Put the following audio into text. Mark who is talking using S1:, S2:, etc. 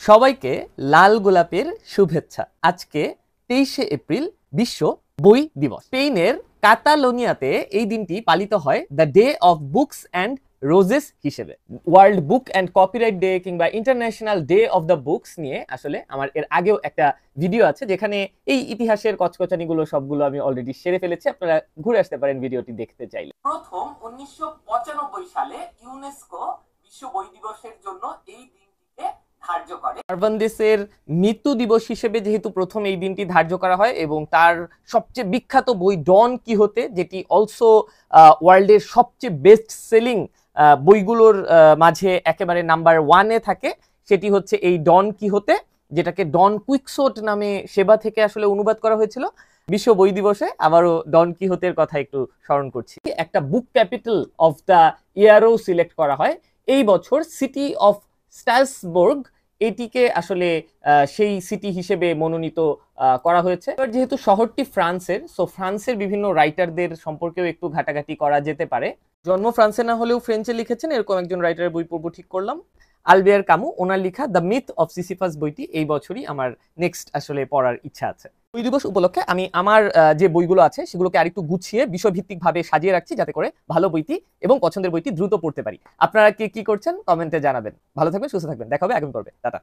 S1: সবাইকে লাল গোলাপের শুভেচ্ছা। আজকে 23শে এপ্রিল বিশ্ব বই দিবস। স্পেনের কাতালোনিয়াতে এই দিনটি পালিত হয় the day of books and roses হিসেবে। World book and copyright day কিংবা international day of the books নিয়ে আসলে আমার এর আগেও একটা ভিডিও আছে, যেখানে এই ইতিহাসের কচকচানিগুলো সবগুলো আমি অলরেডি সেরে ফেলেছি। আপনারা ঘুরে আসতে পারেন ভিডিওটি দেখতে চাইলে। প্রথম 1995 সালে ইউনেস্কো বিশ্ব বই দিবসের জন্য এই দিনটিকে ধার্য করে। সার্ভান্তেসের মৃত্যু দিবস হিসেবে যেহেতু প্রথম এই দিনটি ধার্য করা হয়, এবং তার সবচেয়ে বিখ্যাত বই ডন কিহোতে, যেটি অলসো ওয়ার্ল্ডের সবচেয়ে বেস্ট সেলিং বইগুলোর মাঝে একেবারে নাম্বার 1-এ থাকে, সেটি হচ্ছে এই ডন কিহোতে, যেটাকে ডন কুইক্সোট নামে সেবা থেকে আসলে অনুবাদ করা হয়েছিল। বিশ্ব বই দিবসে আবারও ডন কিহোতের কথা একটু স্মরণ করছি। একটা বুক ক্যাপিটাল অফ দ্য ইয়ারও সিলেক্ট করা হয় এই বছর। সিটি অফ স্ট্রাসবুর্গ এটিকে আসলে সেই সিটি হিসেবে মনোনীত করা হয়েছে। এবার যেহেতু শহরটি ফ্রান্সের, সো ফ্রান্সের বিভিন্ন রাইটারদের সম্পর্কেও একটু ঘাটাঘাটি করা যেতে পারে। জন্ম ফ্রান্সে না হলেও ফ্রেঞ্চে লিখেছেন এরকম একজন রাইটারের বই পড়ব ঠিক করলাম, আলবেয়ার কামু। ওনার লেখা দ্য মিথ অফ সিসিফাস বইটি এই বছরই আমার নেক্সট আসলে পড়ার ইচ্ছা আছে। বই দিবস উপলক্ষে আমি আমার যে বইগুলো আছে সেগুলোকে আরেকটু গুছিয়ে বিষয়ভিত্তিকভাবে সাজিয়ে রাখছি, যাতে করে ভালো বইটি এবং পছন্দের বইটি দ্রুত পড়তে পারি। আপনারা কি করছেন কমেন্টে জানাবেন। ভালো থাকবেন, সুস্থ থাকবেন, দেখা হবে আগামী পর্বে। টাটা।